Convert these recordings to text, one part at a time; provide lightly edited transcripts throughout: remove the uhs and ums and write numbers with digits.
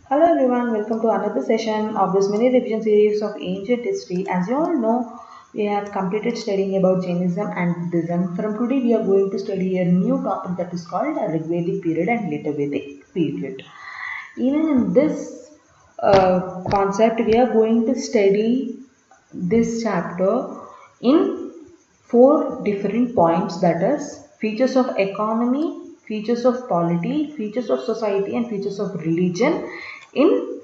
Hello everyone, welcome to another session of this mini revision series of ancient history. As you all know, we have completed studying about Jainism and Buddhism. From today, we are going to study a new topic that is called a Rigvedic period and later Vedic period. Even in this concept, we are going to study this chapter in four different points, that is features of economy, features of polity, features of society and features of religion in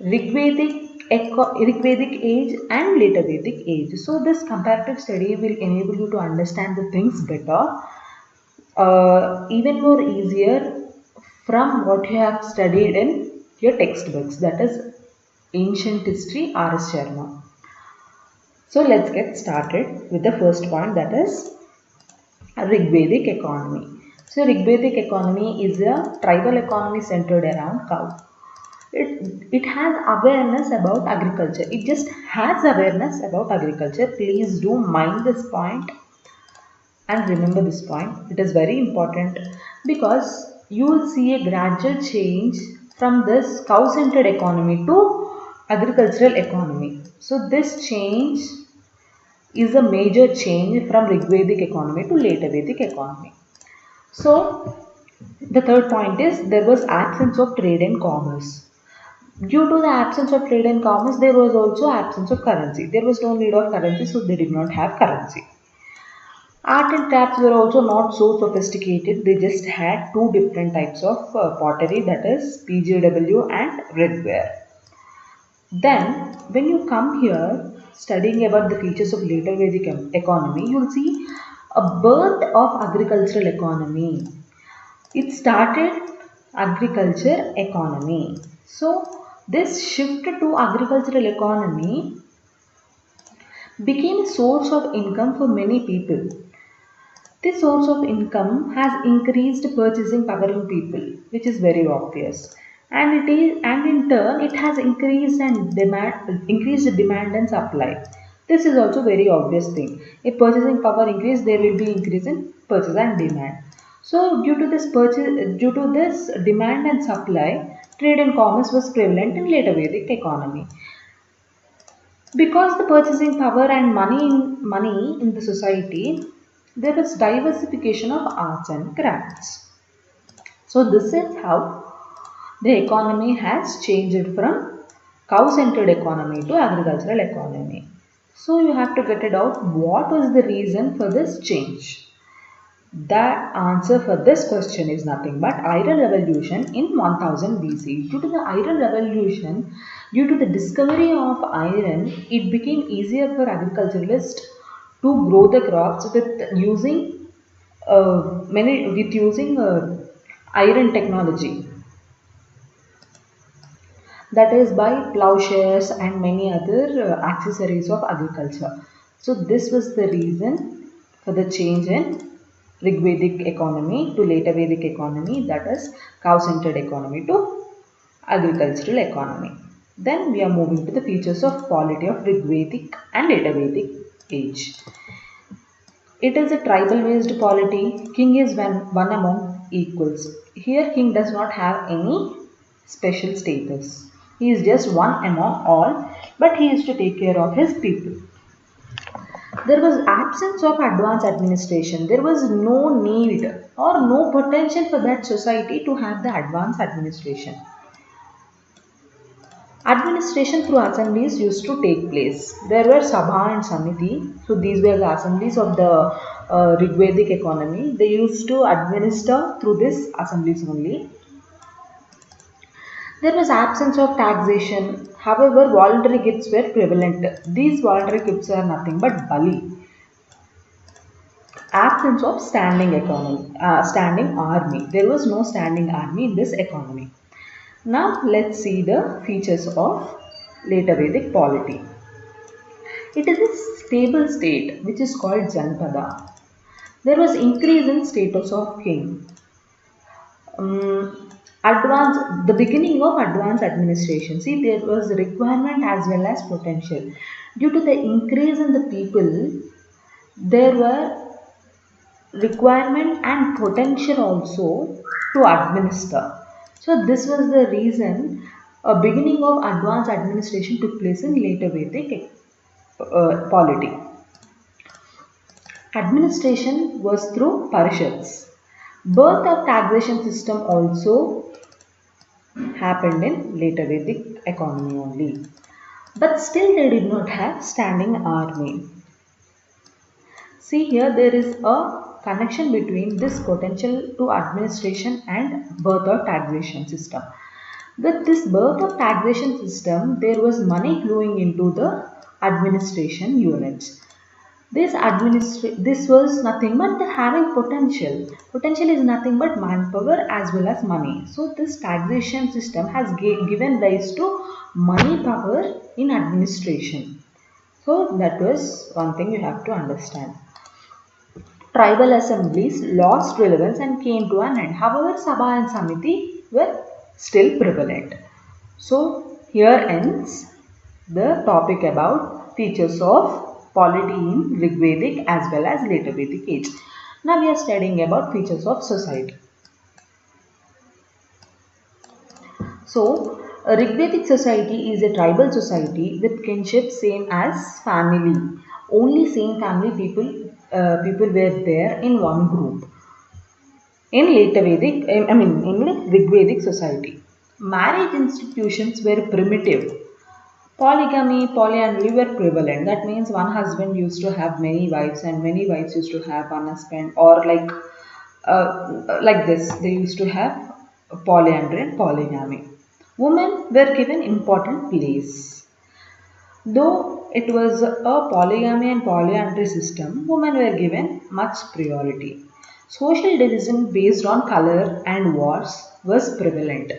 Rigvedic age and later Vedic age. So this comparative study will enable you to understand the things better, even more easier from what you have studied in your textbooks, that is ancient history R.S. Sharma. So let's get started with the first point, that is Rigvedic economy. So Rigvedic economy is a tribal economy centered around cow. It has awareness about agriculture. It just has awareness about agriculture. Please do mind this point and remember this point. It is very important because you will see a gradual change from this cow-centered economy to agricultural economy. So this change is a major change from Rigvedic economy to later Vedic economy. So the third point is there was absence of trade and commerce. Due to the absence of trade and commerce, there was also absence of currency. There was no need of currency, so they did not have currency. Art and crafts were also not so sophisticated. They just had two different types of pottery, that is PGW and redware. Then, when you come here studying about the features of later Vedic economy, you will see a birth of agricultural economy. It started agriculture economy. So, this shift to agricultural economy became a source of income for many people. This source of income has increased purchasing power in people, which is very obvious. And in turn it has increased demand and supply. This is also very obvious thing. If purchasing power increase, there will be increase in purchase and demand. So due to this demand and supply, trade and commerce was prevalent in later Vedic economy. Because the purchasing power and money in the society, there is diversification of arts and crafts. So this is how the economy has changed from cow-centered economy to agricultural economy. So you have to get it out. What was the reason for this change? The answer for this question is nothing but iron revolution in 1000 BC. Due to the iron revolution, due to the discovery of iron, it became easier for agriculturalists to grow the crops with using iron technology, that is by plowshares and many other accessories of agriculture. So this was the reason for the change in Rigvedic economy to later Vedic economy, that is cow-centered economy to agricultural economy. Then we are moving to the features of polity of Rigvedic and later Vedic age. It is a tribal-based polity. King is one among equals. Here king does not have any special status. He is just one among all, but he is to take care of his people. There was absence of advanced administration. There was no need or no potential for that society to have the advanced administration. Administration through assemblies used to take place. There were Sabha and Samiti. So these were the assemblies of the Rigvedic economy. They used to administer through this assemblies only. There was absence of taxation. However, voluntary gifts were prevalent. These voluntary gifts are nothing but bali. Absence of standing army. There was no standing army in this economy. Now let's see the features of later Vedic polity. It is a stable state which is called Janpada. There was increase in status of king. The beginning of advanced administration. See, there was requirement as well as potential. Due to the increase in the people, there were requirement and potential also to administer. So this was the reason a beginning of advanced administration took place in later Vedic polity. Administration was through parishads. Birth of taxation system also happened in later Vedic economy only. But still they did not have standing army. See here there is a connection between this potential to administration and birth of taxation system. With this birth of taxation system, there was money flowing into the administration units. This was nothing but the having potential. Potential is nothing but manpower as well as money. So this taxation system has given rise to money power in administration. So that was one thing you have to understand. Tribal assemblies lost relevance and came to an end. However, Sabha and Samiti were still prevalent. So here ends the topic about features of polity in Rigvedic as well as later Vedic age. Now we are studying about features of society. So a Rigvedic society is a tribal society with kinship same as family. Only same family people were there in one group. In later Vedic, in Rigvedic society, marriage institutions were primitive. Polygamy, polyandry were prevalent. That means one husband used to have many wives and many wives used to have one husband, or like this. They used to have polyandry and polygamy. Women were given important place. Though it was a polygamy and polyandry system, women were given much priority. Social division based on color and wars was prevalent.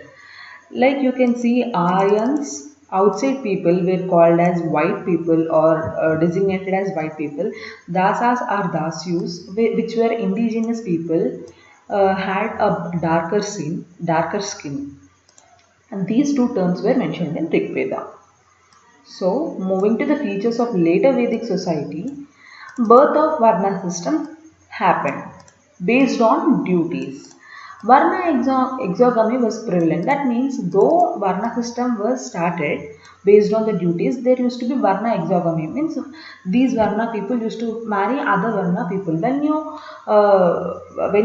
Like you can see, Aryans, outside people were called as white people or designated as white people. Dasas or Dasyus, which were indigenous people, had a darker skin. And these two terms were mentioned in Rig Veda. So, moving to the features of later Vedic society, birth of Varna system happened based on duties. Varna exogamy was prevalent. That means though Varna system was started based on the duties, there used to be Varna exogamy. Means these Varna people used to marry other Varna people. When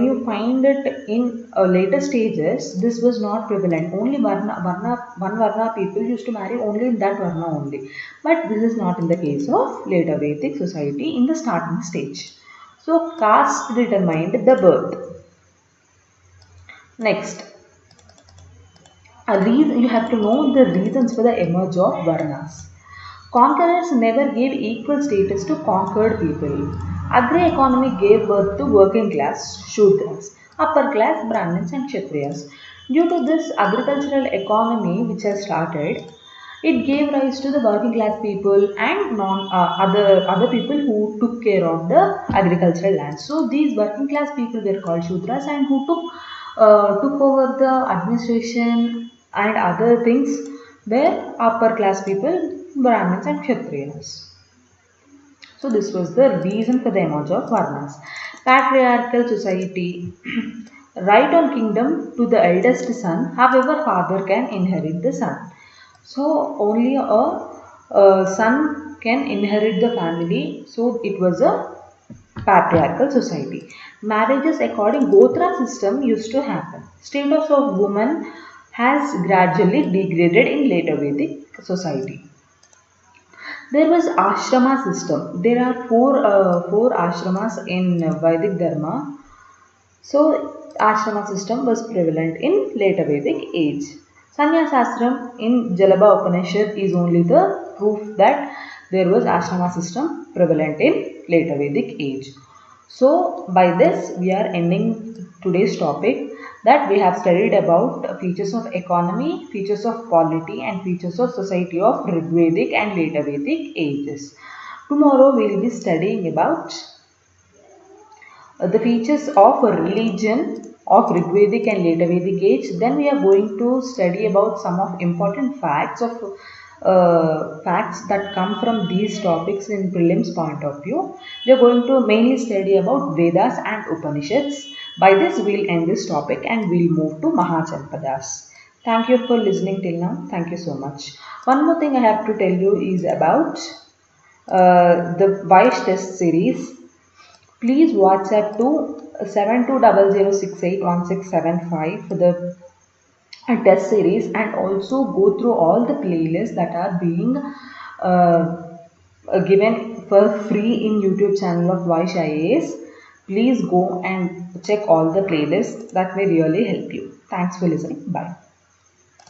you find it in later stages, this was not prevalent. Only one Varna people used to marry only in that Varna only. But this is not in the case of later Vedic society in the starting stage. So caste determined the birth. Next, you have to know the reasons for the emerge of Varnas. Conquerors never gave equal status to conquered people. Agri economy gave birth to working class Shudras, upper class Brahmins and Kshatriyas. Due to this agricultural economy which has started, it gave rise to the working class people and other people who took care of the agricultural land. So these working class people were called Shudras, and who took over the administration and other things were upper class people, Brahmins and Kshatriyas. So this was the reason for the emergence of Varnas. Patriarchal society. Right on kingdom to the eldest son, however father can inherit the son. So only a son can inherit the family. So it was a patriarchal society. Marriages according Gotra system used to happen. Status of woman has gradually degraded in later Vedic society. There was ashrama system. There are four ashramas in Vedic Dharma. So ashrama system was prevalent in later Vedic age. Sannyasashram in Jalabha Upanishad is only the proof that there was ashrama system prevalent in later Vedic age. So by this we are ending today's topic, that we have studied about features of economy, features of polity and features of society of Rigvedic and later Vedic ages. Tomorrow we will be studying about the features of religion of Rigvedic and later Vedic age. Then we are going to study about some of important facts that come from these topics in prelims point of view. We are going to mainly study about Vedas and Upanishads. By this, we'll end this topic and we'll move to Mahajanpadas. Thank you for listening till now. Thank you so much. One more thing I have to tell you is about the Vice test series. Please WhatsApp to 7200681675 for the test series, and also go through all the playlists that are being given for free in YouTube channel of Vaish IAS. Please go and check all the playlists, that may really help you. Thanks for listening. Bye.